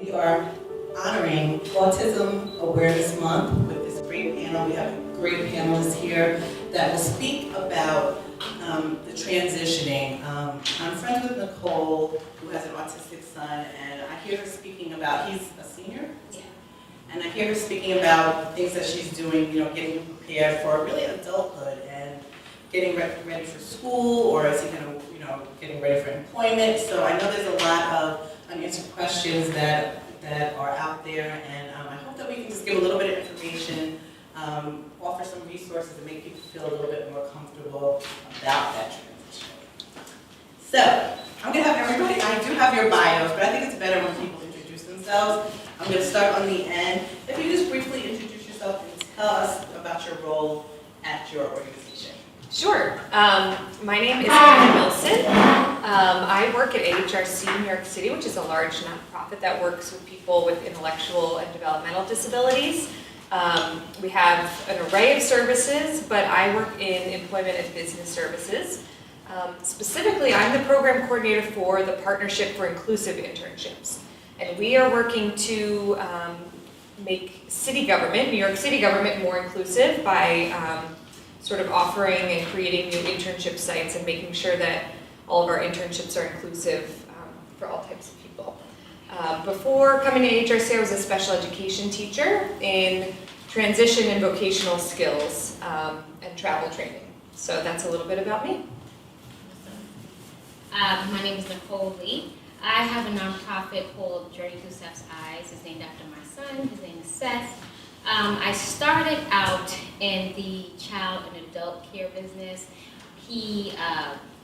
We are honoring Autism Awareness Month with this great panel. We have great panelists here that will speak about the transitioning. I'm friends with Nicole, who has an autistic son, and I hear her speaking about, he's a senior? Yeah. And I hear her speaking about things that she's doing, getting prepared for really adulthood and getting ready for school, or is he going to, getting ready for employment. So I know there's a lot of unanswered questions that are out there, and I hope that we can just give a little bit of information, offer some resources to make people feel a little bit more comfortable about that transition. So, I'm going to have everybody, I do have your bios, but I think it's better when people introduce themselves. I'm going to start on the end. If you just briefly introduce yourself and tell us about your role at your organization. Sure. My name is Anna Wilson. I work at AHRC New York City, which is a large nonprofit that works with people with intellectual and developmental disabilities. We have an array of services, but I work in employment and business services. Specifically, I'm the program coordinator for the Partnership for Inclusive Internships. And we are working to make city government, New York City government, more inclusive by sort of offering and creating new internship sites and making sure that all of our internships are inclusive for all types of people. Before coming to HRC, I was a special education teacher in transition and vocational skills and travel training. So that's a little bit about me. My name is Nicole Lee. I have a nonprofit called Journey Through Seth's Eyes. It's named after my son. His name is Seth. I started out in the child and adult care business. He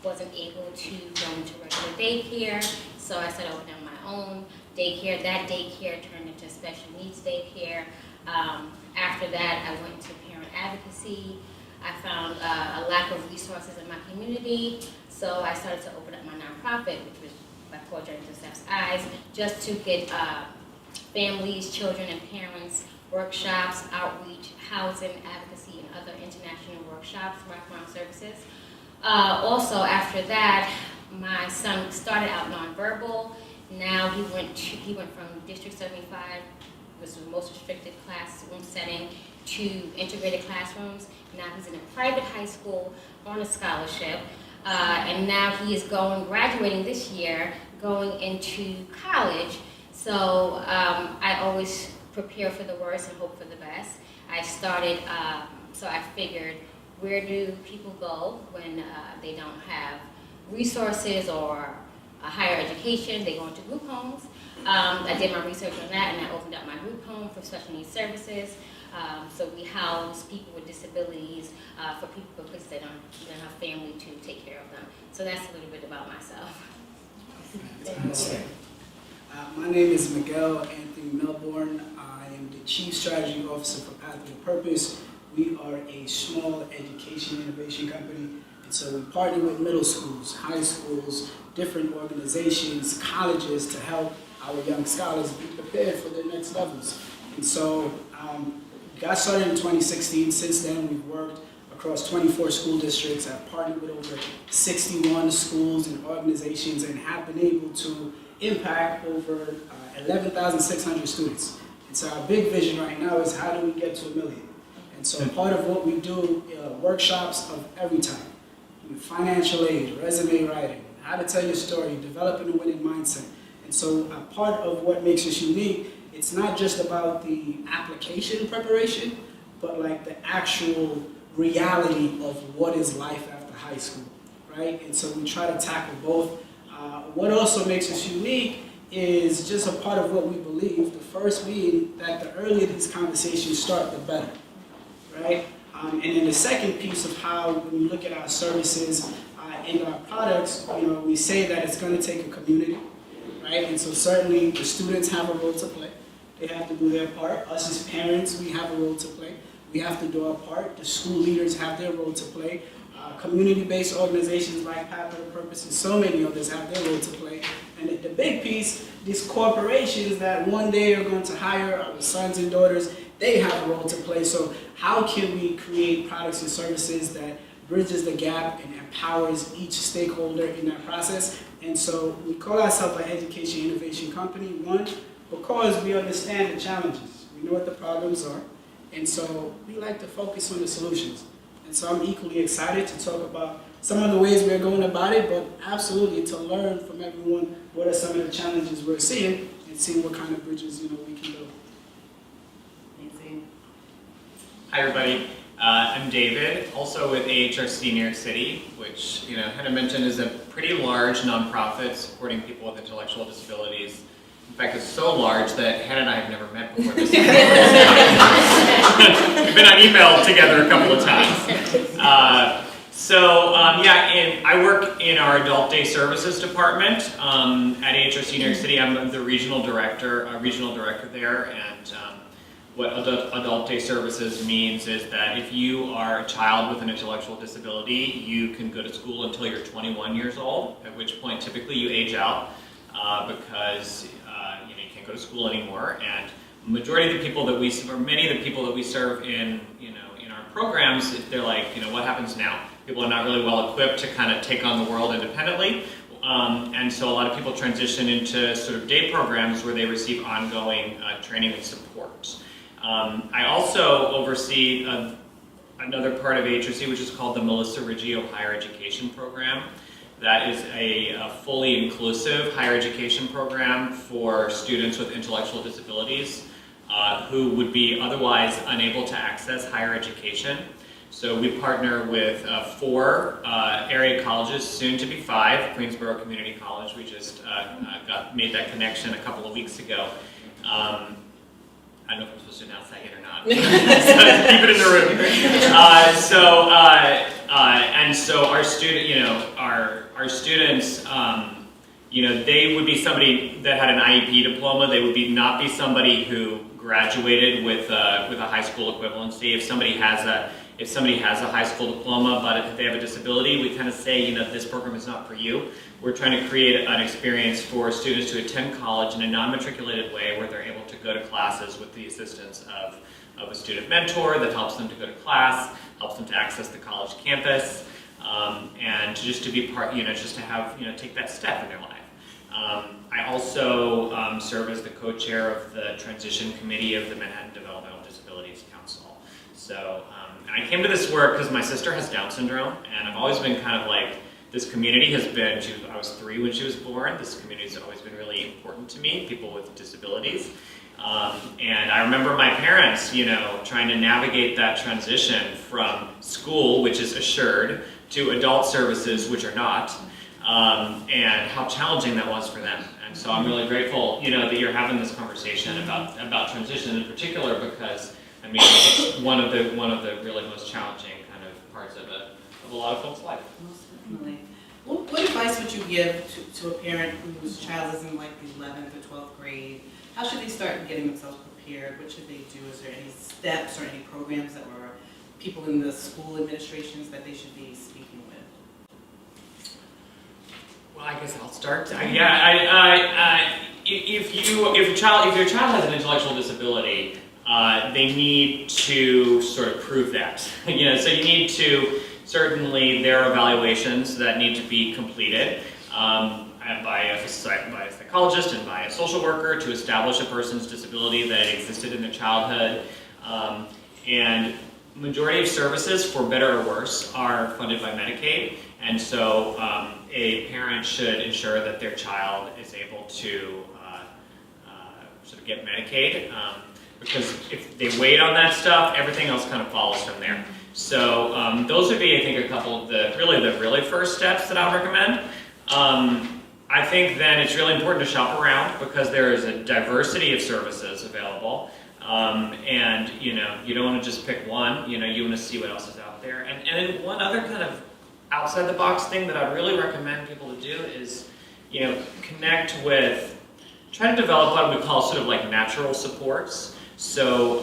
wasn't able to go into regular daycare, so I started opening my own daycare. That daycare turned into special needs daycare. After that, I went into parent advocacy. I found a lack of resources in my community, so I started to open up my nonprofit, which was called Journey Through Seth's Eyes, just to get families, children, and parents workshops, outreach, housing, advocacy, and other international workshops, wraparound services. Also, after that, my son started out nonverbal. Now he went from District 75, which was the most restricted classroom setting, to integrated classrooms. Now he's in a private high school on a scholarship, and now he is graduating this year, going into college. So I always prepare for the worst and hope for the best. I started, so I figured, where do people go when they don't have resources or a higher education? They go into group homes. I did my research on that, and I opened up my group home for special needs services. So we house people with disabilities for people with places that don't even have family to take care of them. So that's a little bit about myself. My name is Miguel Anthony Melbourne. I am the Chief Strategy Officer for Pathway to Purpose. We are a small education innovation company, and so we partner with middle schools, high schools, different organizations, colleges to help our young scholars be prepared for their next levels. And so got started in 2016. Since then, we've worked across 24 school districts. I've partnered with over 61 schools and organizations and have been able to impact over 11,600 students. And so our big vision right now is how do we get to 1 million? And so part of what we do, workshops of every type, financial aid, resume writing, how to tell your story, developing a winning mindset. And so a part of what makes us unique, it's not just about the application preparation, but like the actual reality of what is life after high school, right? And so we try to tackle both. What also makes us unique is just a part of what we believe. The first being that the earlier these conversations start, the better, right? And then the second piece of how, when you look at our services and our products, we say that it's going to take a community, right? And so certainly the students have a role to play. They have to do their part. Us as parents, we have a role to play. We have to do our part. The school leaders have their role to play. Community-based organizations like Pathway to Purpose and so many others have their role to play. And the big piece, these corporations that one day are going to hire our sons and daughters, they have a role to play. So how can we create products and services that bridges the gap and empowers each stakeholder in that process? And so we call ourselves an education innovation company. One, because we understand the challenges. We know what the problems are, and so we like to focus on the solutions. And so I'm equally excited to talk about some of the ways we're going about it, but absolutely to learn from everyone what are some of the challenges we're seeing and see what kind of bridges we can build. Hi everybody, I'm David, also with AHRC New York City, which Hannah mentioned is a pretty large nonprofit supporting people with intellectual disabilities. In fact, it's so large that Hannah and I have never met before this. We've been on email together a couple of times. And I work in our Adult Day Services department at AHRC New York City. I'm the regional director there, and what Adult Day Services means is that if you are a child with an intellectual disability, you can go to school until you're 21 years old, at which point typically you age out because you can't go to school anymore. And majority of the people that we, or many of the people that we serve in our programs, they're like, what happens now? People are not really well equipped to kind of take on the world independently. And so a lot of people transition into sort of day programs where they receive ongoing training and support. I also oversee another part of AHRC, which is called the Melissa Riggio Higher Education Program. That is a fully inclusive higher education program for students with intellectual disabilities who would be otherwise unable to access higher education. So we partner with 4 area colleges, soon to be 5, Queensborough Community College. We just made that connection a couple of weeks ago. I don't know if I'm supposed to announce that yet or not. So keep it in the room. And so our students, they would be somebody that had an IEP diploma. They would not be somebody who graduated with a high school equivalency. If somebody has a high school diploma, but if they have a disability, we kind of say, this program is not for you. We're trying to create an experience for students to attend college in a non-matriculated way where they're able to go to classes with the assistance of a student mentor that helps them to go to class, helps them to access the college campus, and just to be part, just to have, take that step in their life. I also serve as the co-chair of the transition committee of the Manhattan Developmental Disabilities Council. So, and I came to this work because my sister has Down syndrome, and I've always been kind of like, this community has been, I was 3 when she was born, this community has always been really important to me, people with disabilities. And I remember my parents, trying to navigate that transition from school, which is assured, to adult services, which are not, and how challenging that was for them. And so I'm really grateful, that you're having this conversation about transition in particular, because it's one of the really most challenging kind of parts of a lot of folks' life. Definitely. What advice would you give to a parent whose child is in like the 11th or 12th grade? How should they start getting themselves prepared? What should they do? Is there any steps or any programs that were people in the school administrations that they should be speaking with? Well, I guess I'll start. If your child has an intellectual disability, they need to sort of prove that. So you need to. Certainly, there are evaluations that need to be completed by a psychologist and by a social worker to establish a person's disability, that it existed in their childhood. And majority of services, for better or worse, are funded by Medicaid. And so a parent should ensure that their child is able to sort of get Medicaid. Because if they wait on that stuff, everything else kind of follows from there. So those would be, I think, a couple of the really first steps that I'll recommend. I think then it's really important to shop around because there is a diversity of services available. And you don't want to just pick one, you want to see what else is out there. And then one other kind of outside the box thing that I'd really recommend people to do is, try to develop what we call sort of like natural supports. So,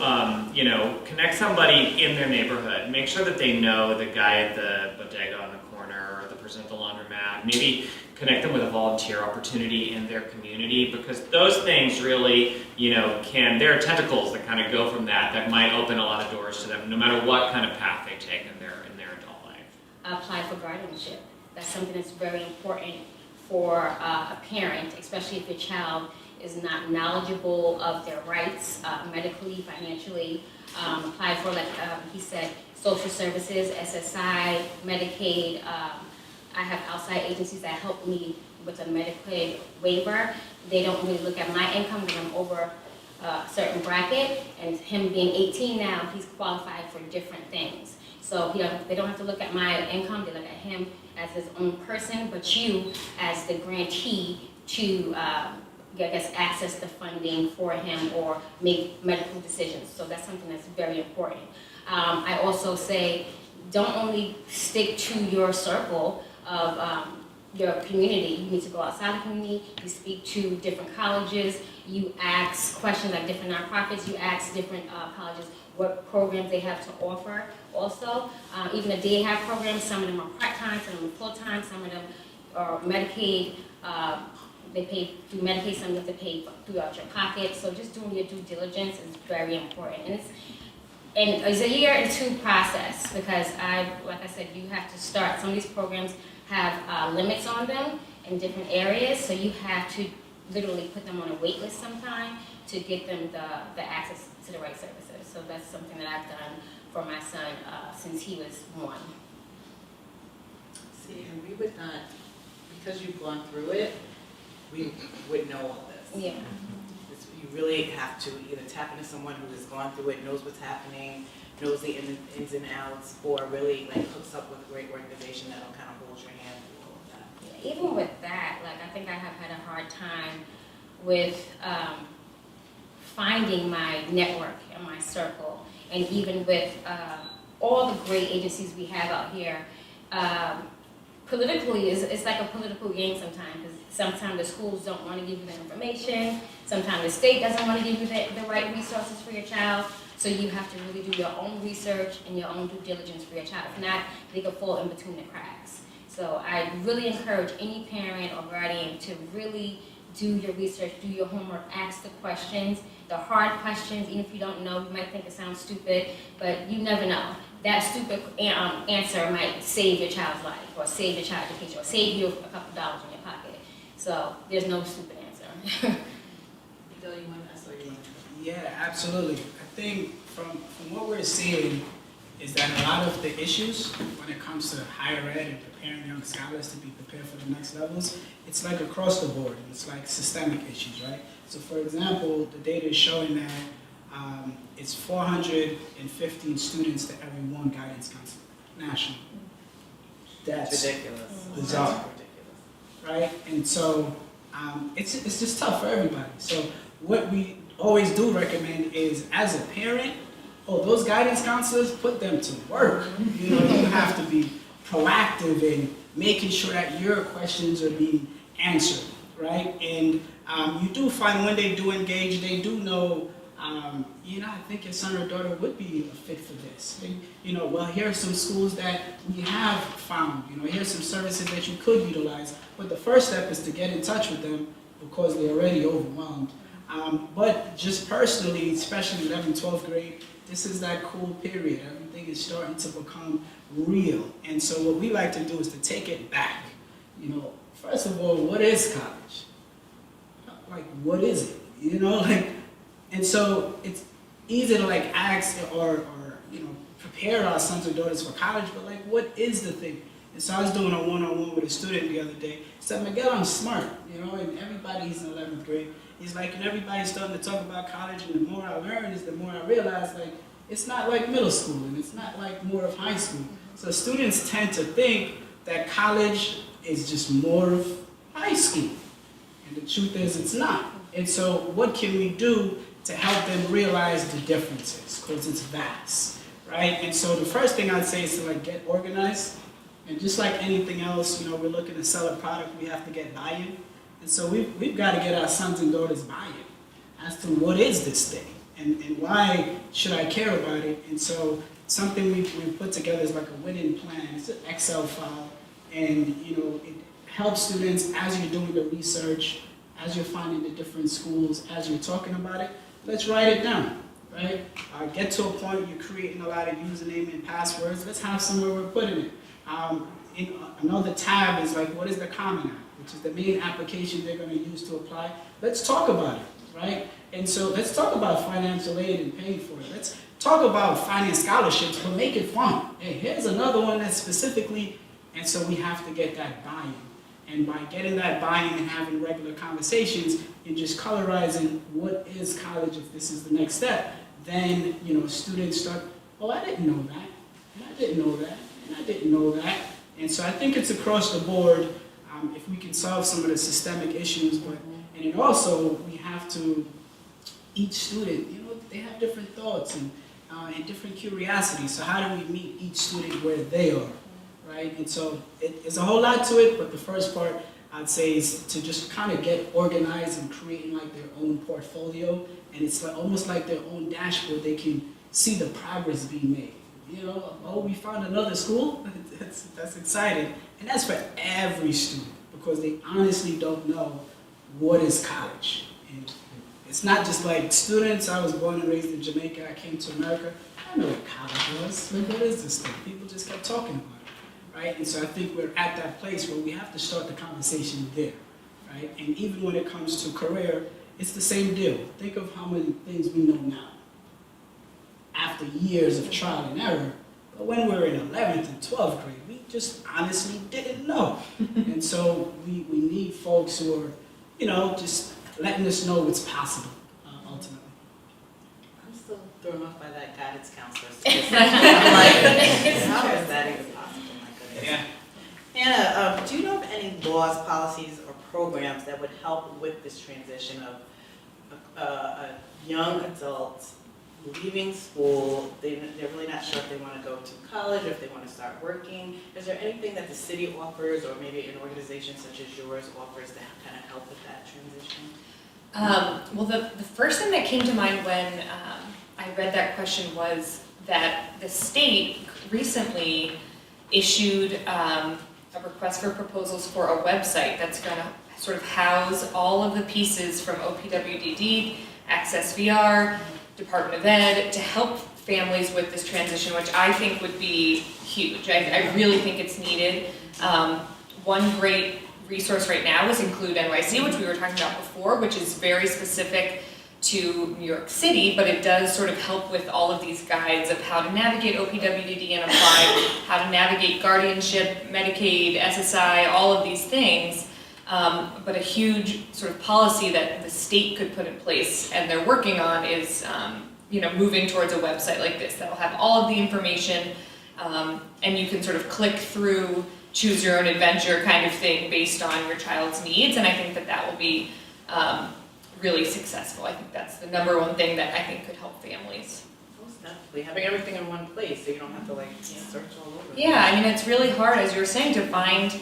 connect somebody in their neighborhood. Make sure that they know the guy at the bodega on the corner or the person at the laundromat. Maybe connect them with a volunteer opportunity in their community, because those things really, there are tentacles that kind of go from that might open a lot of doors to them, no matter what kind of path they take in their adult life. Apply for guardianship. That's something that's very important for a parent, especially if your child is not knowledgeable of their rights, medically, financially, apply for, like he said, social services, SSI, Medicaid. I have outside agencies that help me with a Medicaid waiver. They don't really look at my income when I'm over a certain bracket, and him being 18 now, he's qualified for different things. So they don't have to look at my income, they look at him as his own person, but you as the grantee to, access the funding for him or make medical decisions. So that's something that's very important. I also say, don't only stick to your circle of your community. You need to go outside the community, you speak to different colleges, you ask questions like different nonprofits, you ask different colleges what programs they have to offer also. Even if they have programs, some of them are part-time, some of them are full-time, some of them are Medicaid, they pay through Medicaid, some you have to pay throughout your pocket. So just doing your due diligence is very important. And it's a year and two process because like I said, you have to start. Some of these programs have limits on them in different areas, so you have to literally put them on a wait list sometime to get them the access to the right services. So that's something that I've done for my son since he was 1. See, and we would not, because you've gone through it, we would know all this. Yeah. You really have to either tap into someone who has gone through it, knows what's happening, knows the ins and outs, or really like hooks up with a great organization that'll kind of hold your hand through all of that. Yeah, even with that, like I think I have had a hard time with finding my network and my circle, and even with all the great agencies we have out here. Politically, it's like a political game sometimes, because sometimes the schools don't want to give you the information, sometimes the state doesn't want to give you the right resources for your child, so you have to really do your own research and your own due diligence for your child. If not, they could fall in between the cracks. So I really encourage any parent or guardian to really do your research, do your homework, ask the questions, the hard questions. Even if you don't know, you might think it sounds stupid, but you never know. That stupid answer might save your child's life, or save your child's education, or save you a couple dollars in your pocket. So there's no stupid answer. Miguel, you want to ask or you want to? Yeah, absolutely. I think from what we're seeing is that a lot of the issues when it comes to higher ed and preparing young scholars to be prepared for the next levels, it's like across the board. It's like systemic issues, right? So for example, the data is showing that it's 415 students to every 1 guidance counselor nationally. That's ridiculous. Bizarre. That's ridiculous. Right? And so it's just tough for everybody. So what we always do recommend is, as a parent, those guidance counselors, put them to work. You know, you have to be proactive in making sure that your questions are being answered, right? And you do find when they do engage, they do know, I think your son or daughter would be a fit for this. Well, here are some schools that we have found. Here's some services that you could utilize. But the first step is to get in touch with them because they're already overwhelmed. But just personally, especially 11th, 12th grade, this is that cool period. Everything is starting to become real. And so what we like to do is to take it back. First of all, what is college? Like, what is it? And so it's easy to ask or prepare our sons or daughters for college, but what is the thing? And so I was doing a one-on-one with a student the other day. He said, Miguel, I'm smart, and everybody's in 11th grade. He's like, and everybody's starting to talk about college, and the more I learn is the more I realize, it's not like middle school, and it's not like more of high school. So students tend to think that college is just more of high school. And the truth is, it's not. And so what can we do to help them realize the differences? Because it's vast, right? And so the first thing I'd say is to get organized. And just like anything else, we're looking to sell a product, we have to get buy-in. And so we've got to get our sons and daughters buy-in as to what is this thing and why should I care about it. And so something we put together is like a winning plan. It's an Excel file, and it helps students as you're doing the research, as you're finding the different schools, as you're talking about it. Let's write it down, right? Get to a point where you're creating a lot of username and passwords. Let's have somewhere we're putting it. Another tab is what is the Common App? which is the main application they're going to use to apply, let's talk about it, right? And so let's talk about financial aid and paying for it. Let's talk about finance scholarships, but make it fun. Hey, here's another one that's specifically, and so we have to get that buy-in. And by getting that buy-in and having regular conversations and just colorizing what is college if this is the next step, then, you know, students start, oh, I didn't know that, and I didn't know that, and I didn't know that. And so I think it's across the board, if we can solve some of the systemic issues, but, and then also we have to, each student, you know, they have different thoughts and different curiosities. So how do we meet each student where they are, right? And so it's a whole lot to it, but the first part I'd say is to just kind of get organized and creating like their own portfolio, and it's like, almost like their own dashboard. They can see the progress being made. You know, oh, we found another school. That's exciting, and that's for every student because they honestly don't know what is college. And it's not just like students. I was born and raised in Jamaica. I came to America. I know what college was. Like, what is this thing? People just kept talking about it, right? And so I think we're at that place where we have to start the conversation there, right? And even when it comes to career, it's the same deal. Think of how many things we know now after years of trial and error. But when we were in 11th and 12th grade, we just honestly didn't know. And so we need folks who are, you know, just letting us know what's possible, ultimately. I'm still thrown off by that guidance counselor. I'm like, how is that even possible? My goodness. Yeah. Hannah, do you know of any laws, policies, or programs that would help with this transition of a young adult leaving school? They're really not sure if they want to go to college or if they want to start working. Is there anything that the city offers, or maybe an organization such as yours offers, that kind of help with that transition? Well, the first thing that came to mind when I read that question was that the state recently issued a request for proposals for a website that's going to sort of house all of the pieces from OPWDD, Access VR, Department of Ed, to help families with this transition, which I think would be huge. I really think it's needed. One great resource right now is Include NYC, which we were talking about before, which is very specific to New York City, but it does sort of help with all of these guides of how to navigate OPWDD and apply, how to navigate Guardianship, Medicaid, SSI, all of these things. But a huge sort of policy that the state could put in place, and they're working on, is you know, moving towards a website like this that will have all of the information, and you can sort of click through, choose your own adventure kind of thing based on your child's needs, and I think that that will be really successful. I think that's the number one thing that I think could help families. Most definitely. Having everything in one place so you don't have to like search all over. Yeah, I mean, it's really hard, as you were saying, to find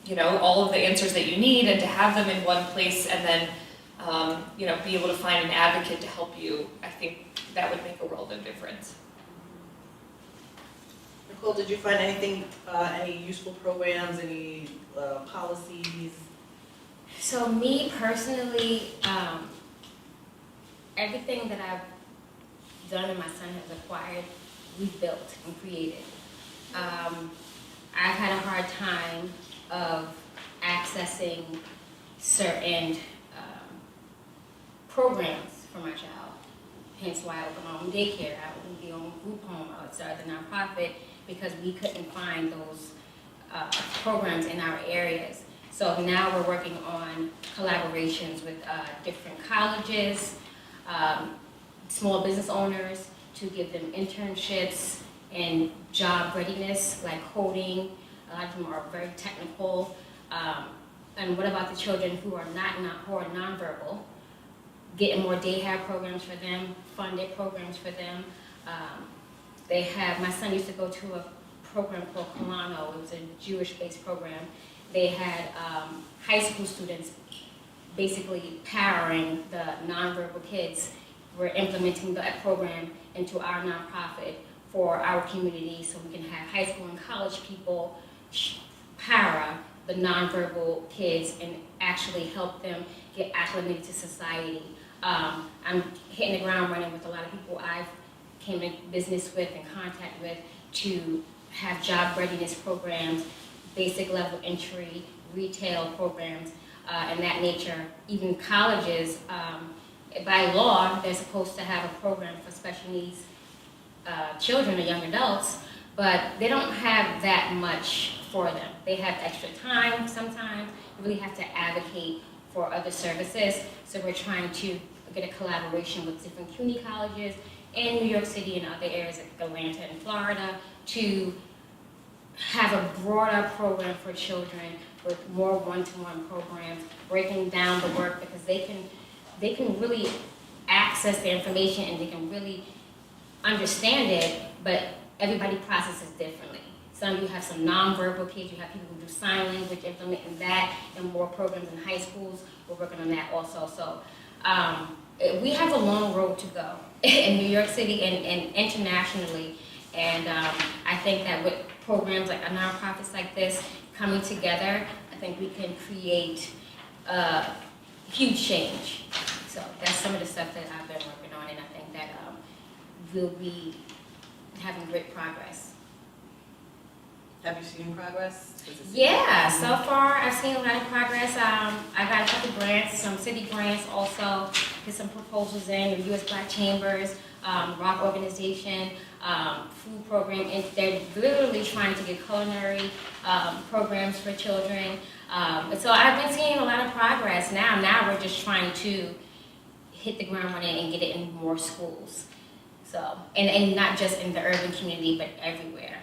you know, all of the answers that you need and to have them in one place, and then you know, be able to find an advocate to help you. I think that would make a world of difference. Nicole, did you find anything, any useful programs, any policies? So me personally, everything that I've done and my son has acquired, we built and created. I've had a hard time of accessing certain programs for my child. Hence why I opened my own daycare. I opened the own group home. I started the nonprofit because we couldn't find those programs in our areas. So now we're working on collaborations with different colleges, small business owners, to give them internships and job readiness, like coding. A lot of them are very technical. And what about the children who are nonverbal? Getting more daycare programs for them, funded programs for them. They have, my son used to go to a program called Colano. It was a Jewish-based program. They had high school students basically powering the nonverbal kids. We're implementing that program into our nonprofit for our community, so we can have high school and college people power the nonverbal kids and actually help them get acclimated to society. I'm hitting the ground running with a lot of people I've came in business with and contact with to have job readiness programs, basic level entry, retail programs and that nature. Even colleges, by law, they're supposed to have a program for special needs children or young adults, but they don't have that much for them. They have extra time sometimes. You really have to advocate for other services. So we're trying to get a collaboration with different CUNY colleges in New York City and other areas like Atlanta and Florida to have a broader program for children with more one-to-one programs, breaking down the work because they can really access the information and they can really understand it, but everybody processes differently. Some of you have some nonverbal kids, you have people who do sign language, implementing that in more programs in high schools. We're working on that also. So we have a long road to go in New York City and internationally. And I think that with programs like nonprofits like this coming together, I think we can create huge change. So that's some of the stuff that I've been working on, and I think that we'll be having great progress. Have you seen progress? Yeah, so far I've seen a lot of progress. I got a couple grants, some city grants also, get some proposals in, the US Black Chambers, Rock Organization, food program, and they're literally trying to get culinary programs for children. So I've been seeing a lot of progress now. Now we're just trying to hit the ground running and get it in more schools. So, and not just in the urban community, but everywhere.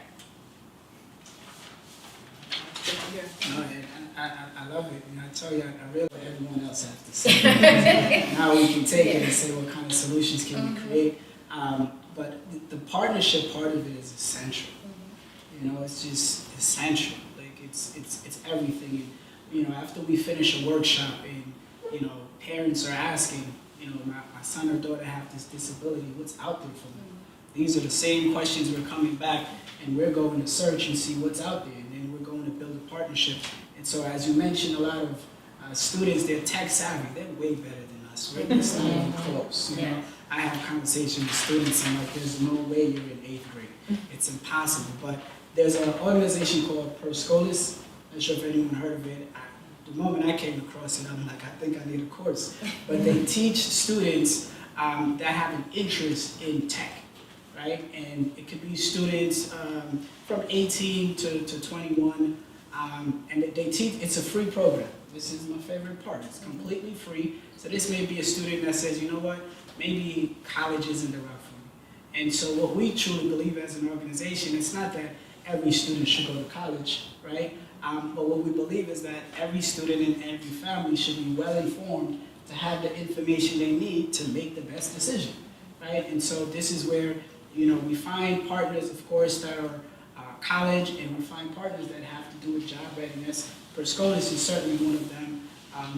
No, I love it. And I tell you, I really let everyone else have to say. Now we can take it and say what kind of solutions can we create. But the partnership part of it is essential. You know, it's just essential. Like it's everything. And, you know, after we finish a workshop and, you know, parents are asking, you know, my son or daughter have this disability, what's out there for them? These are the same questions we're coming back and we're going to search and see what's out there. And then we're going to build a partnership. And so as you mentioned, a lot of students, they're tech savvy. They're way better than us. We're just not even close. You know, I have conversations with students and like, there's no way you're in 8th grade. It's impossible. But there's an organization called Perscolis. I'm not sure if anyone heard of it. The moment I came across it, I'm like, I think I need a course. But they teach students that have an interest in tech, right? And it could be students from 18 to 21. And they teach, it's a free program. This is my favorite part. It's completely free. So this may be a student that says, you know what, maybe college isn't the route for me. And so what we truly believe as an organization, it's not that every student should go to college, right? But what we believe is that every student and every family should be well informed to have the information they need to make the best decision, right? And so this is where, you know, we find partners, of course, that are college, and we find partners that have to do with job readiness. Perscolis is certainly one of them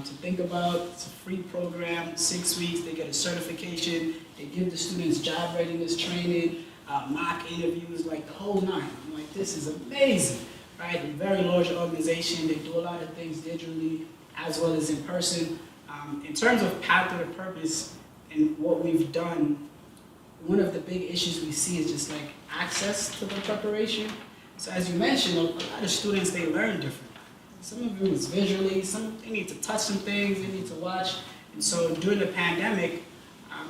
to think about. It's a free program, 6 weeks, they get a certification, they give the students job readiness training, mock interviews, like the whole nine. I'm like, this is amazing. Right, a very large organization. They do a lot of things digitally as well as in person. In terms of path to the purpose and what we've done, one of the big issues we see is just like access to the preparation. So as you mentioned, a lot of students, they learn different. Some of them is visually, some they need to touch some things, they need to watch. And so during the pandemic,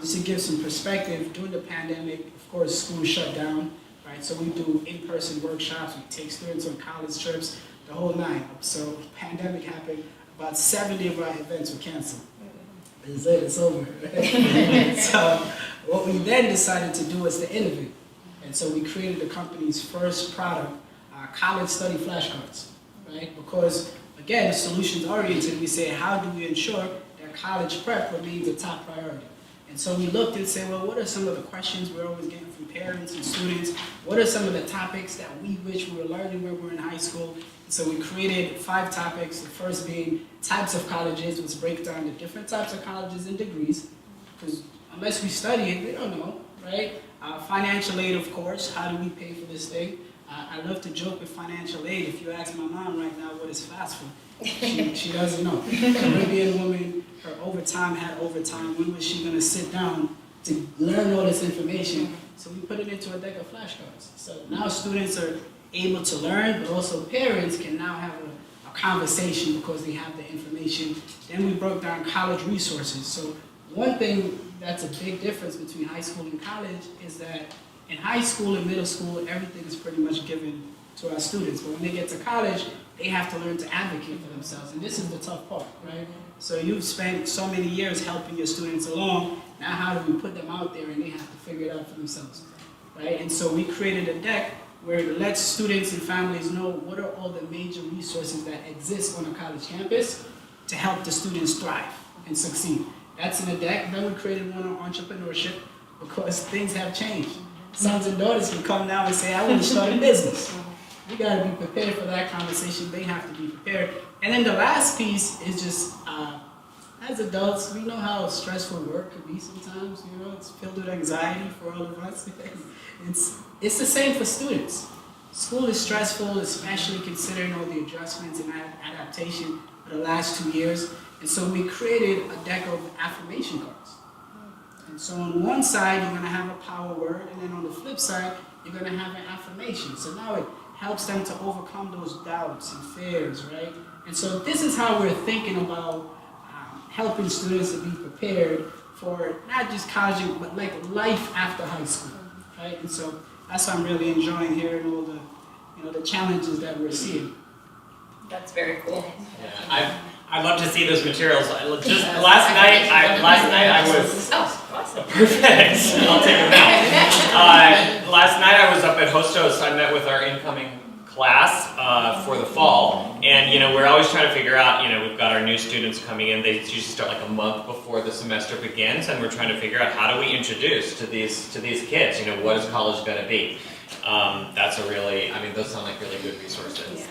just to give some perspective, during the pandemic, of course, school shut down. Right, so we do in-person workshops, we take students on college trips, the whole nine. So pandemic happened, about 70 of our events were canceled. It's over. So what we then decided to do was to innovate. And so we created the company's first product, college study flashcards, right? Because again, solutions oriented, we say, how do we ensure that college prep remains a top priority? And so we looked and said, well, what are some of the questions we're always getting from parents and students? What are some of the topics that we wish we were learning when we were in high school? And so we created 5 topics, the first being types of colleges, which break down the different types of colleges and degrees, because unless we study it, we don't know, right? Financial aid, of course, how do we pay for this thing? I love to joke with financial aid. If you ask my mom right now what is FAFSA, she doesn't know. Caribbean woman, her overtime had overtime. When was she going to sit down to learn all this information? So we put it into a deck of flashcards. So now students are able to learn, but also parents can now have a conversation because they have the information. Then we broke down college resources. So one thing that's a big difference between high school and college is that in high school and middle school, everything is pretty much given to our students. But when they get to college, they have to learn to advocate for themselves. And this is the tough part, right? So you've spent so many years helping your students along. Now how do we put them out there and they have to figure it out for themselves, right? And so we created a deck where it lets students and families know what are all the major resources that exist on a college campus to help the students thrive and succeed. That's in the deck. Then we created one on entrepreneurship because things have changed. Sons and daughters can come now and say, I want to start a business. We got to be prepared for that conversation. They have to be prepared. And then the last piece is just, as adults, we know how stressful work could be sometimes. You know, it's filled with anxiety for all of us. It's the same for students. School is stressful, especially considering all the adjustments and adaptation for the last 2 years. And so we created a deck of affirmation cards. And so on one side, you're going to have a power word, and then on the flip side, you're going to have an affirmation. So now it helps them to overcome those doubts and fears, right? And so this is how we're thinking about helping students to be prepared for not just college, but like life after high school, right? And so that's why I'm really enjoying hearing all the, the challenges that we're seeing. That's very cool. Yeah, I'd love to see those materials. Just last night I was. Oh, awesome. Perfect. I'll take them out. Last night I was up at Hostos. I met with our incoming class for the fall, and we're always trying to figure out. We've got our new students coming in. They usually start like a month before the semester begins, and we're trying to figure out how do we introduce to these kids. What is college going to be? That's a really. Those sound like really good resources. Yeah.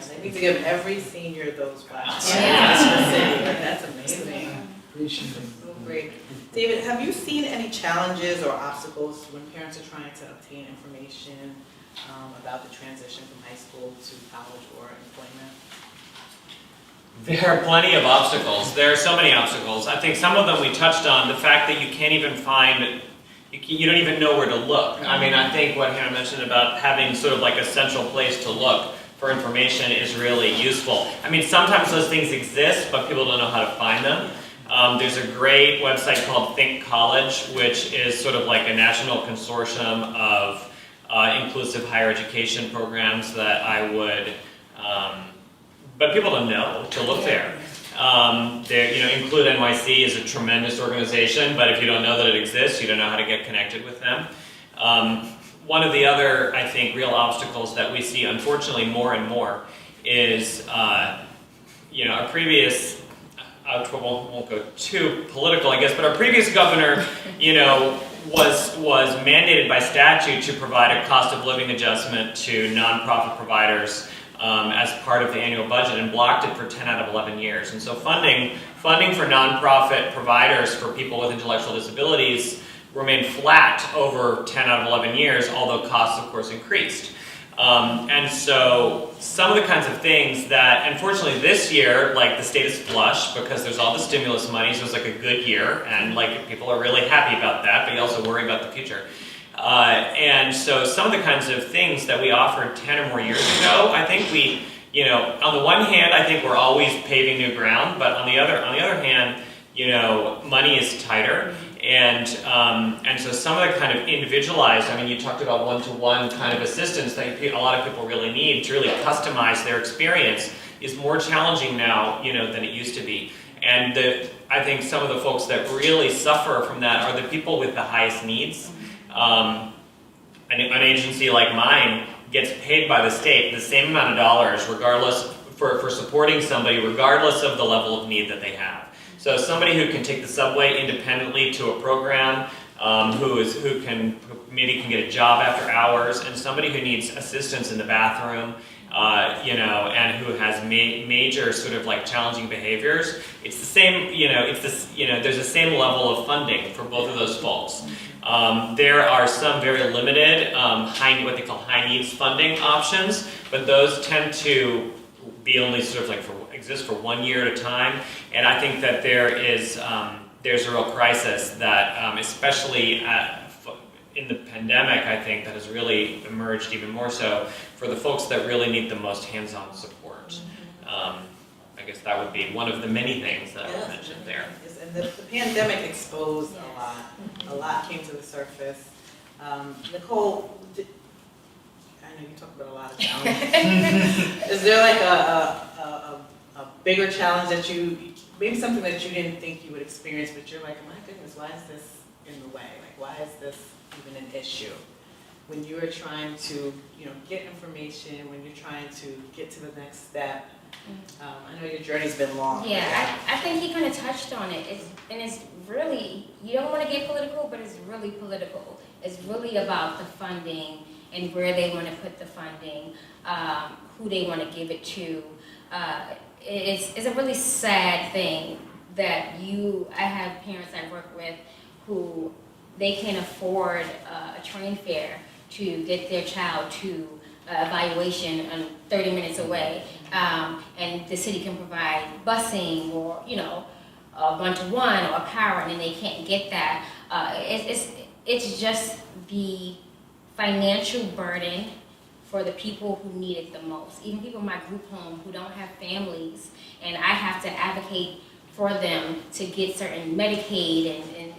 They need to give every senior those files. Yeah. That's amazing. Appreciate it. So great. David, have you seen any challenges or obstacles when parents are trying to obtain information about the transition from high school to college or employment? There are plenty of obstacles. There are so many obstacles. I think some of them we touched on. The fact that you can't even find, you don't even know where to look. I think what Hannah mentioned about having sort of like a central place to look for information is really useful. Sometimes those things exist, but people don't know how to find them. There's a great website called Think College, which is sort of like a national consortium of inclusive higher education programs that I would, but people don't know to look there. Include NYC is a tremendous organization, but if you don't know that it exists, you don't know how to get connected with them. One of the other, I think, real obstacles that we see, unfortunately, more and more is, our previous, I won't go too political, I guess, but our previous governor, was mandated by statute to provide a cost of living adjustment to nonprofit providers as part of the annual budget, and blocked it for 10 out of 11 years. And so funding for nonprofit providers for people with intellectual disabilities remained flat over 10 out of 11 years, although costs, of course, increased. And so some of the kinds of things that, unfortunately, this year, like the state is flush because there's all the stimulus money, so it's like a good year, and like people are really happy about that, but you also worry about the future. And so some of the kinds of things that we offered 10 or more years ago, I think we, on the one hand, I think we're always paving new ground, but on the other hand, money is tighter. And so some of the kind of individualized, you talked about one-to-one kind of assistance that a lot of people really need to really customize their experience is more challenging now, than it used to be. And I think some of the folks that really suffer from that are the people with the highest needs. An agency like mine gets paid by the state the same amount of dollars regardless for supporting somebody regardless of the level of need that they have. So somebody who can take the subway independently to a program, who maybe can get a job after hours, and somebody who needs assistance in the bathroom, and who has major sort of like challenging behaviors. It's the same, there's the same level of funding for both of those folks. There are some very limited, what they call high needs funding options, but those tend to be only sort of like exist for 1 year at a time. And I think that there's a real crisis that, especially in the pandemic, I think that has really emerged even more so for the folks that really need the most hands-on support. I guess that would be one of the many things that I would Yes, mention there. yes, and the pandemic exposed a lot. A lot came to the surface. Nicole, I know you talk about a lot of challenges. Is there like a bigger challenge that maybe something that you didn't think you would experience, but you're like, my goodness, why is this in the way? Like, why is this even an issue? When you are trying to, get information, when you're trying to get to the next step. I know your journey's been long. Yeah, I think he kind of touched on it. It's really, you don't want to get political, but it's really political. It's really about the funding and where they want to put the funding, who they want to give it to. It's a really sad thing that I have parents I work with who they can't afford a train fare to get their child to evaluation 30 minutes away, and the city can provide busing or a one-to-one or a power, and they can't get that. It's just the financial burden for the people who need it the most. Even people in my group home who don't have families, and I have to advocate for them to get certain Medicaid and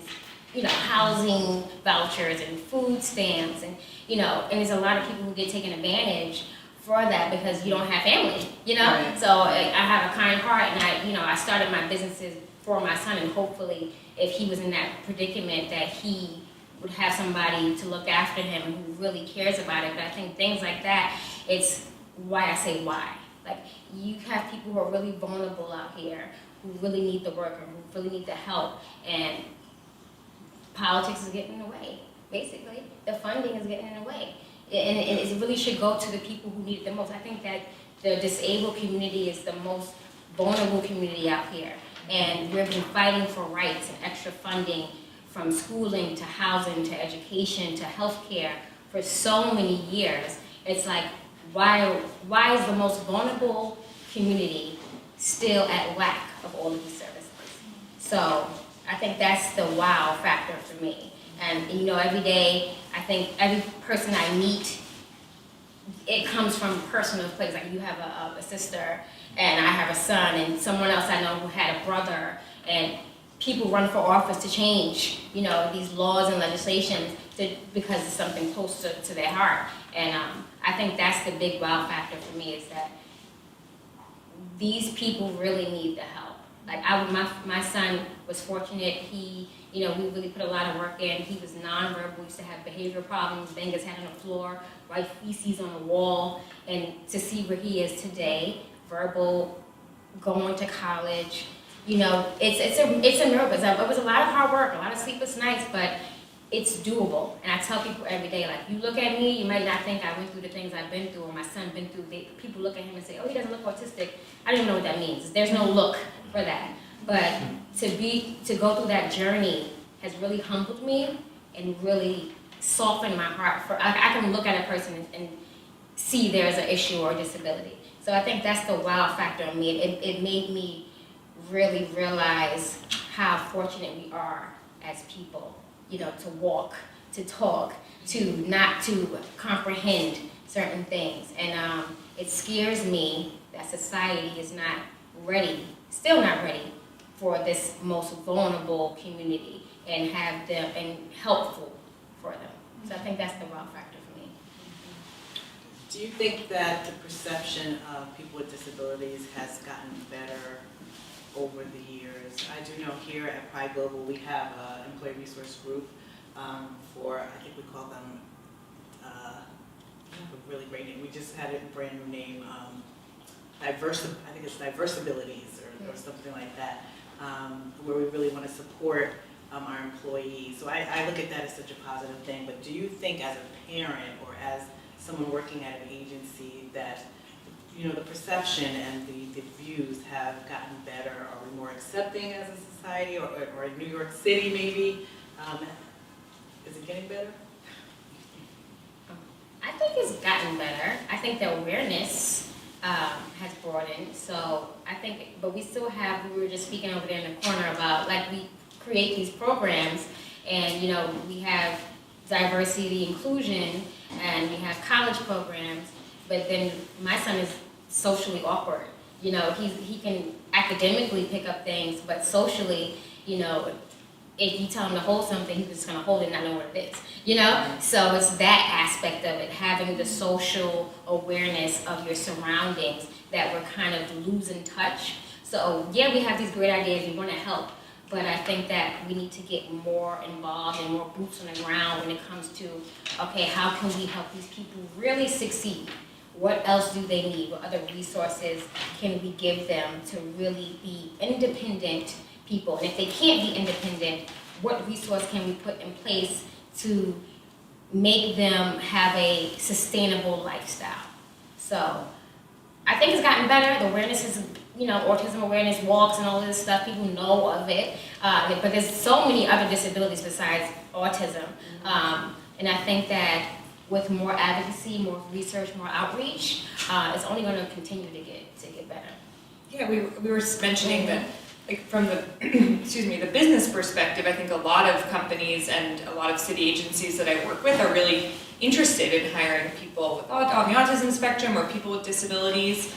housing vouchers and food stamps, and there's a lot of people who get taken advantage for that because you don't have family, Right. So I have a kind heart, and I started my businesses for my son, and hopefully if he was in that predicament that he would have somebody to look after him who really cares about it. But I think things like that, it's why I say why. Like, you have people who are really vulnerable out here who really need the work or who really need the help, and politics is getting in the way, basically. The funding is getting in the way. And it really should go to the people who need it the most. I think that the disabled community is the most vulnerable community out here. And we've been fighting for rights and extra funding from schooling to housing to education to healthcare for so many years. It's like, why is the most vulnerable community still at lack of all of these services? So I think that's the wow factor for me. And every day, I think every person I meet, it comes from a personal place. Like, you have a sister, and I have a son, and someone else I know who had a brother, and people run for office to change, these laws and legislations because it's something close to their heart. And I think that's the big wow factor for me, is that these people really need the help. Like, my son was fortunate. He, we really put a lot of work in. He was nonverbal. We used to have behavioral problems, bang his head on the floor, write feces on the wall. And to see where he is today, verbal, going to college, it's a miracle. It was a lot of hard work, a lot of sleepless nights, but it's doable. And I tell people every day, like, you look at me, you might not think I went through the things I've been through or my son been through. People look at him and say, oh, he doesn't look autistic. I don't even know what that means. There's no look for that. But to go through that journey has really humbled me and really softened my heart. I can look at a person and see there's an issue or a disability. So I think that's the wow factor in me. It made me really realize how fortunate we are as people, to walk, to talk, not to comprehend certain things. And it scares me that society is not ready, still not ready, for this most vulnerable community and have them and helpful for them. So I think that's the wow factor for me. Do you think that the perception of people with disabilities has gotten better over the years? I do know here at Pride Global we have an employee resource group for, I think we call them, we have a really great name. We just had a brand new name, I think it's diverse abilities or something like that, where we really want to support our employees. So I look at that as such a positive thing. But do you think, as a parent or as someone working at an agency, that the perception and the views have gotten better? Are we more accepting as a society, or in New York City maybe? Is it getting better? I think it's gotten better. I think the awareness has broadened. So I think, but we still have, we were just speaking over there in the corner about, like, we create these programs and, we have diversity, inclusion, and we have college programs, but then my son is socially awkward. You know, he can academically pick up things, but socially, you know, if you tell him to hold something, he's just gonna hold it and not know what it is, you know? So it's that aspect of it, having the social awareness of your surroundings that we're kind of losing touch. So yeah, we have these great ideas, we wanna help, but I think that we need to get more involved and more boots on the ground when it comes to, okay, how can we help these people really succeed? What else do they need? What other resources can we give them to really be independent people? And if they can't be independent, what resource can we put in place to make them have a sustainable lifestyle? So I think it's gotten better. The awareness is, you know, autism awareness walks and all this stuff, people know of it. But there's so many other disabilities besides autism. And I think that with more advocacy, more research, more outreach, it's only going to continue to get better. Yeah, we were mentioning that, like, from the excuse me, the business perspective, I think a lot of companies and a lot of city agencies that I work with are really interested in hiring people with on the autism spectrum or people with disabilities,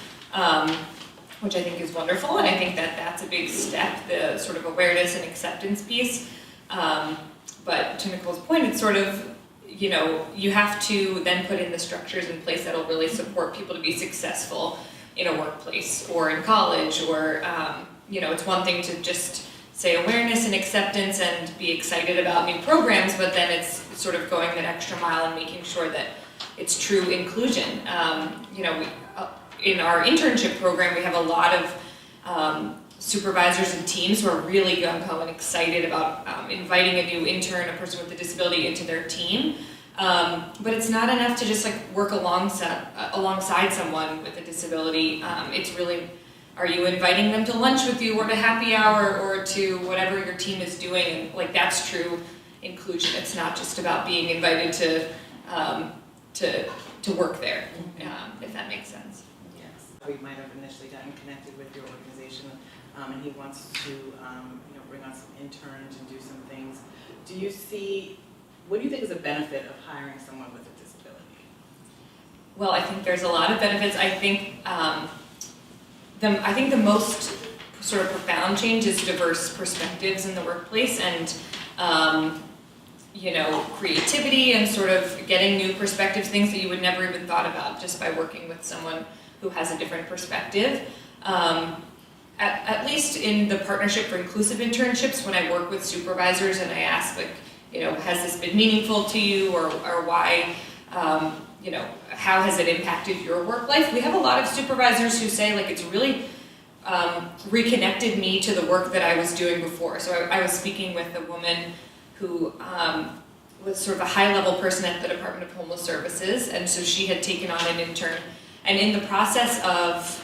which I think is wonderful, and I think that that's a big step, the sort of awareness and acceptance piece. But to Nicole's point, it's sort of, you know, you have to then put in the structures in place that'll really support people to be successful in a workplace or in college, or you know, it's one thing to just say awareness and acceptance and be excited about new programs, but then it's sort of going that extra mile and making sure that it's true inclusion. You know, in our internship program, we have a lot of supervisors and teams who are really gung-ho and excited about inviting a new intern, a person with a disability, into their team. But it's not enough to just like work alongside someone with a disability. It's really, are you inviting them to lunch with you or to happy hour or to whatever your team is doing? And like, that's true inclusion. It's not just about being invited to work there, if that makes sense. Yes, we might have initially gotten connected with your organization, and he wants to, you know, bring on some interns and do some things. Do you see, what do you think is a benefit of hiring someone with a disability? Well, I think there's a lot of benefits. I think the most sort of profound change is diverse perspectives in the workplace, and you know, creativity and sort of getting new perspectives, things that you would never even thought about just by working with someone who has a different perspective. At least in the Partnership for Inclusive Internships, when I work with supervisors and I ask, like, you know, has this been meaningful to you, or why, you know, how has it impacted your work life? We have a lot of supervisors who say, like, it's really reconnected me to the work that I was doing before. So I was speaking with a woman who was sort of a high-level person at the Department of Homeless Services, and so she had taken on an intern, and in the process of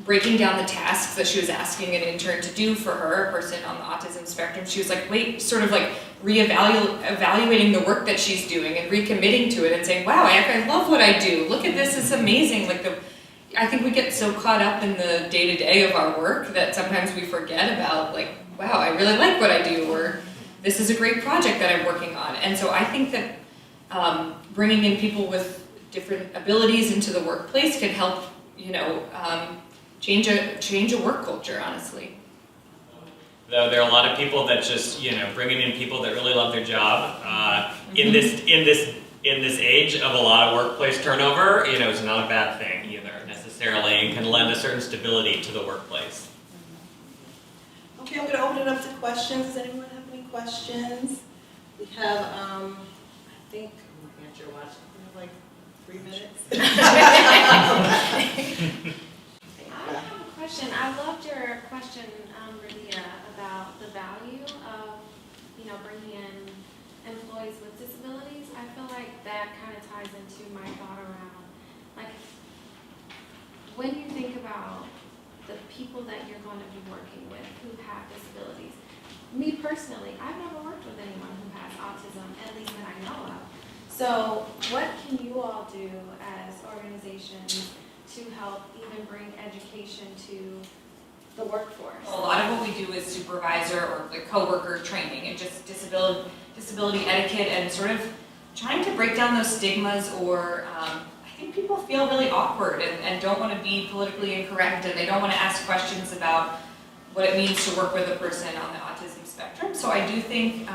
breaking down the tasks that she was asking an intern to do for her, a person on the autism spectrum, she was like, sort of like evaluating the work that she's doing and recommitting to it and saying, wow, I love what I do. Look at this, it's amazing. Like, I think we get so caught up in the day-to-day of our work that sometimes we forget about, like, wow, I really like what I do, or this is a great project that I'm working on. And so I think that bringing in people with different abilities into the workplace can help, you know, change a work culture, honestly. Though there are a lot of people that just, you know, bringing in people that really love their job in this age of a lot of workplace turnover, you know, is not a bad thing either necessarily, and can lend a certain stability to the workplace. Okay, I'm going to open it up to questions. Does anyone have any questions? We have, I think, I'm looking at your watch, we have like 3 minutes. I have a question. I loved your question, Radia, about the value of, you know, bringing in employees with disabilities. I feel like that kind of ties into my thought around, like, when you think about the people that you're going to be working with who have disabilities. Me personally, I've never worked with anyone who has autism, at least that I know of. So what can you all do as organizations to help even bring education to the workforce? A lot of what we do is supervisor or like coworker training and just disability etiquette and sort of trying to break down those stigmas, or I think people feel really awkward and don't want to be politically incorrect, and they don't want to ask questions about what it means to work with a person on the autism spectrum. So I do think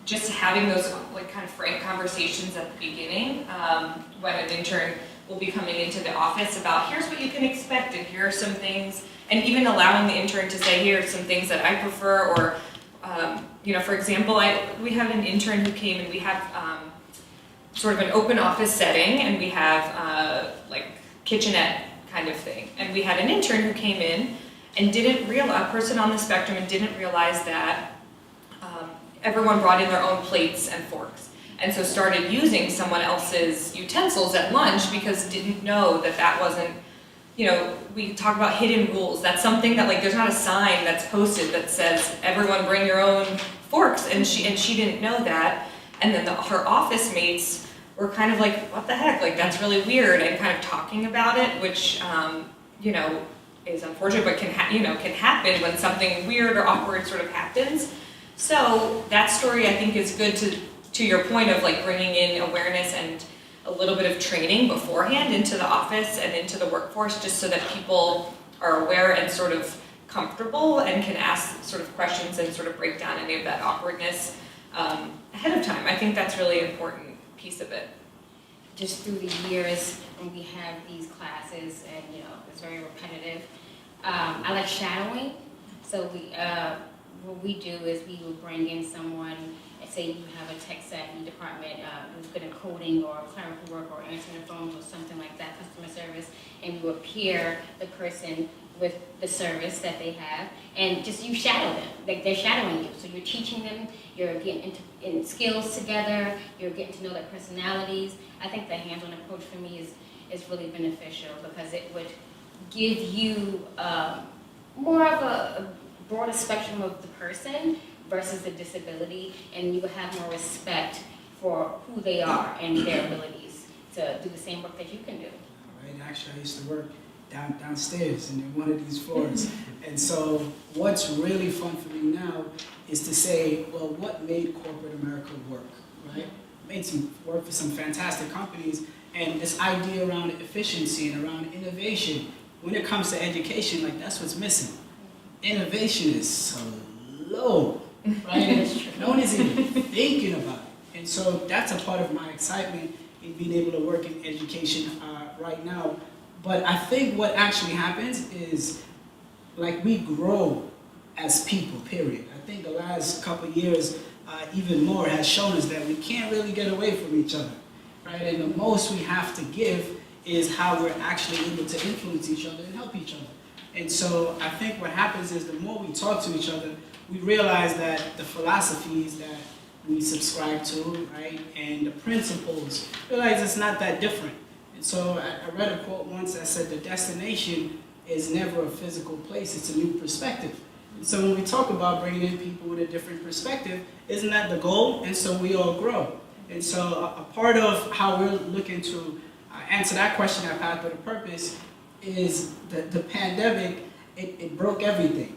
just having those like kind of frank conversations at the beginning when an intern will be coming into the office about here's what you can expect and here are some things, and even allowing the intern to say here are some things that I prefer, or you know, for example, we have an intern who came and we have sort of an open office setting, and we have like kitchenette kind of thing, and we had an intern who came in and didn't realize, a person on the spectrum, and didn't realize that everyone brought in their own plates and forks, and so started using someone else's utensils at lunch because didn't know that that wasn't, you know, we talk about hidden rules. That's something that, like, there's not a sign that's posted that says everyone bring your own forks, and she didn't know that, and then her office mates were kind of like, what the heck, like that's really weird, and kind of talking about it, which you know, is unfortunate, but can happen when something weird or awkward sort of happens. So that story, I think, is good to your point of like bringing in awareness and a little bit of training beforehand into the office and into the workforce, just so that people are aware and sort of comfortable and can ask sort of questions and sort of break down any of that awkwardness ahead of time. I think that's really an important piece of it. Just through the years when we have these classes, and you know, it's very repetitive. I like shadowing. So what we do is we will bring in someone, and say you have a tech savvy department who's good at coding or clerical work or answering the phones or something like that, customer service, and we will pair the person with the service that they have, and just you shadow them, like they're shadowing you. So you're teaching them, you're getting in skills together, you're getting to know their personalities. I think the hands-on approach for me is really beneficial, because it would give you more of a broader spectrum of the person versus the disability, and you would have more respect for who they are and their abilities to do the same work that you can do. Right, actually I used to work downstairs in one of these floors. And so what's really fun for me now is to say, well, what made corporate America work, right? Made some work for some fantastic companies, and this idea around efficiency and around innovation, when it comes to education, like that's what's missing. Innovation is so low, right? No one is even thinking about it. And so that's a part of my excitement in being able to work in education right now. But I think what actually happens is, like, we grow as people, period. I think the last couple of years, even more, has shown us that we can't really get away from each other, right? And the most we have to give is how we're actually able to influence each other and help each other. And so I think what happens is the more we talk to each other, we realize that the philosophies that we subscribe to, right, and the principles, realize it's not that different. And so I read a quote once that said the destination is never a physical place, it's a new perspective. And so when we talk about bringing in people with a different perspective, isn't that the goal? And so we all grow. And so a part of how we're looking to answer that question at Pathway to Purpose is the pandemic, it broke everything.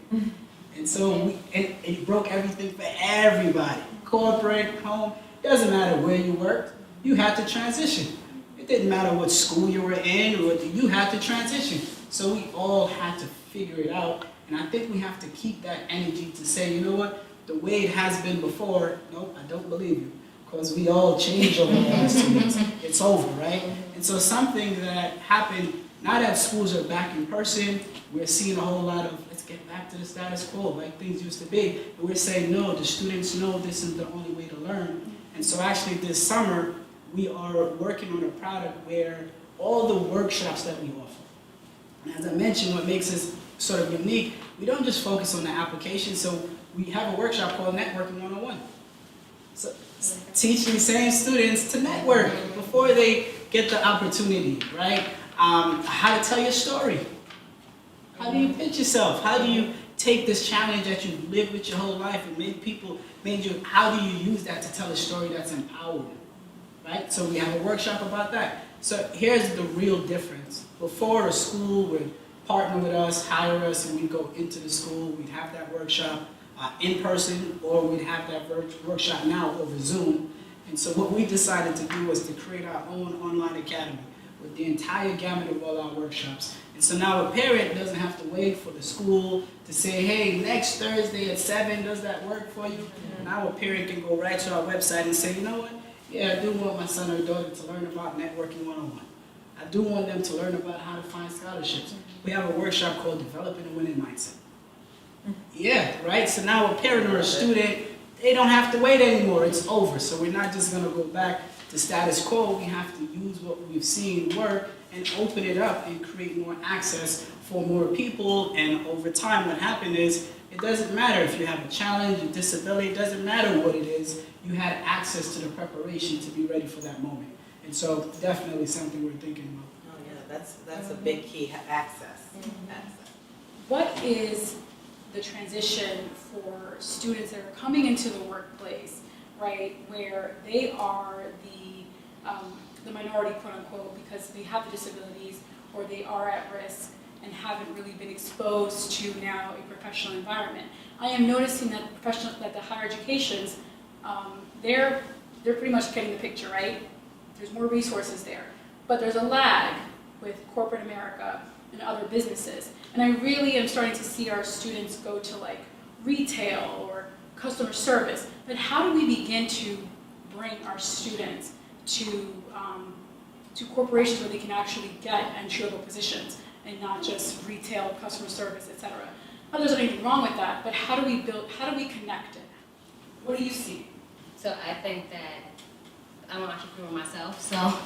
And so it broke everything for everybody. Corporate, home, doesn't matter where you worked, you had to transition. It didn't matter what school you were in, or you had to transition. So we all had to figure it out. And I think we have to keep that energy to say, you know what, the way it has been before, nope, I don't believe you. Because we all change over the last 2 years. It's over, right? And so something that happened, now that schools are back in person, we're seeing a whole lot of, let's get back to the status quo, like things used to be. But we're saying, no, the students know this is the only way to learn. And so actually this summer, we are working on a product where all the workshops that we offer. And as I mentioned, what makes us sort of unique, we don't just focus on the application. So we have a workshop called Networking 101. So teach these same students to network before they get the opportunity, right? How to tell your story. How do you pitch yourself? How do you take this challenge that you've lived with your whole life and how do you use that to tell a story that's empowering, right? So we have a workshop about that. So here's the real difference. Before, a school would partner with us, hire us, and we'd go into the school, we'd have that workshop in person, or we'd have that workshop now over Zoom. And so what we decided to do was to create our own online academy with the entire gamut of all our workshops. And so now a parent doesn't have to wait for the school to say, hey, next Thursday at 7, does that work for you? Now a parent can go right to our website and say, you know what? Yeah, I do want my son or daughter to learn about networking 101. I do want them to learn about how to find scholarships. We have a workshop called Developing a Winning Mindset. Yeah, right? So now a parent or a student, they don't have to wait anymore. It's over. So we're not just going to go back to status quo. We have to use what we've seen work and open it up and create more access for more people. And over time, what happened is, it doesn't matter if you have a challenge, a disability, it doesn't matter what it is, you had access to the preparation to be ready for that moment. And so definitely something we're thinking about. Oh yeah, that's a big key, access. Access. What is the transition for students that are coming into the workplace, right, where they are the minority, quote unquote, because they have the disabilities or they are at risk and haven't really been exposed to now a professional environment? I am noticing that the higher educations, they're pretty much getting the picture, right? There's more resources there, but there's a lag with corporate America and other businesses. And I really am starting to see our students go to like retail or customer service. But how do we begin to bring our students to corporations where they can actually get entry-level positions and not just retail, customer service, etc.? There's nothing wrong with that, but how do we connect it? What do you see? So I think that I'm an entrepreneur myself, so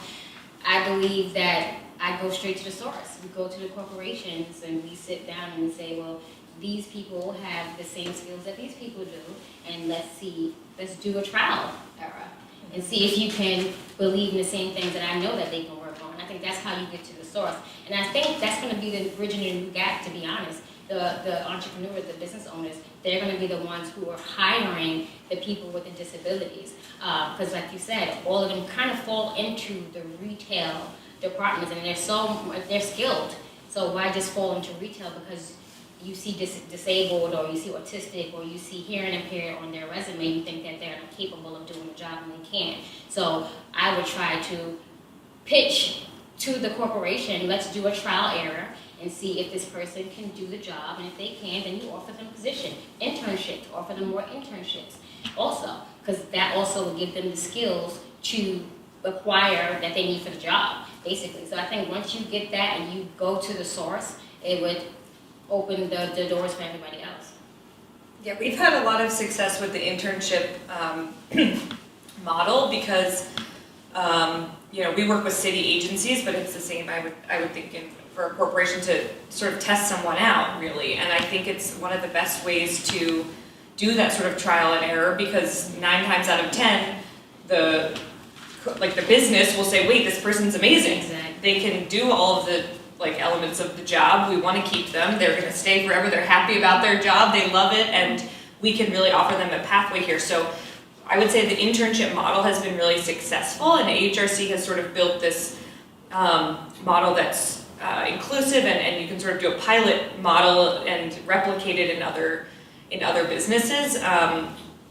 I believe that I go straight to the source. We go to the corporations and we sit down and we say, well, these people have the same skills that these people do, and let's do a trial era and see if you can believe in the same things that I know that they can work on. I think that's how you get to the source. And I think that's going to be the bridging the new gap, to be honest. The entrepreneurs, the business owners, they're going to be the ones who are hiring the people with the disabilities. Because like you said, all of them kind of fall into the retail departments, and they're skilled. So why just fall into retail? Because you see disabled, or you see autistic, or you see hearing impaired on their resume, you think that they're incapable of doing the job, and they can't. So I would try to pitch to the corporation, let's do a trial error and see if this person can do the job, and if they can, then you offer them a position. Internships, offer them more internships also, because that also will give them the skills to acquire that they need for the job, basically. So I think once you get that and you go to the source, it would open the doors for everybody else. Yeah, we've had a lot of success with the internship model because we work with city agencies, but it's the same, I would think, for a corporation to sort of test someone out, really. And I think it's one of the best ways to do that sort of trial and error, because 9 times out of 10, the business will say, wait, this person's amazing. Exactly. They can do all of the elements of the job. We want to keep them. They're going to stay forever. They're happy about their job. They love it, and we can really offer them a pathway here. So I would say the internship model has been really successful, and AHRC has sort of built this model that's inclusive, and you can sort of do a pilot model and replicate it in other businesses.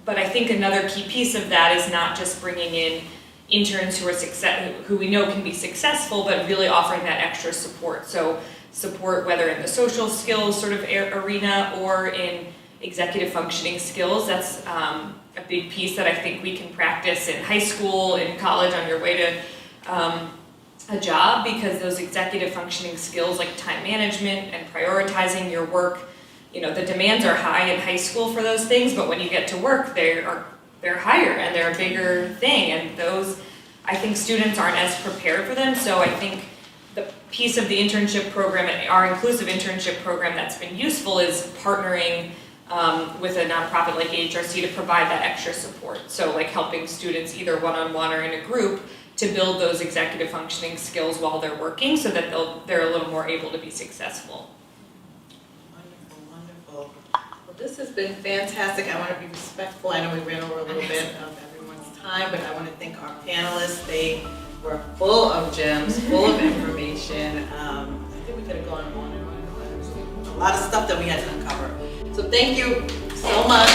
But I think another key piece of that is not just bringing in interns who we know can be successful, but really offering that extra support. So support whether in the social skills sort of arena or in executive functioning skills. That's a big piece that I think we can practice in high school, in college, on your way to a job, because those executive functioning skills like time management and prioritizing your work, the demands are high in high school for those things, but when you get to work, they're higher and they're a bigger thing, and those, I think students aren't as prepared for them. So I think the piece of the internship program, and our inclusive internship program that's been useful, is partnering with a nonprofit like AHRC to provide that extra support. So like helping students either one-on-one or in a group to build those executive functioning skills while they're working, so that they're a little more able to be successful. Wonderful. Well, this has been fantastic. I want to be respectful. I know we ran over a little bit of everyone's time, but I want to thank our panelists. They were full of gems, full of information. I think we could have gone on and on and on. There was a lot of stuff that we had to uncover. So thank you so much.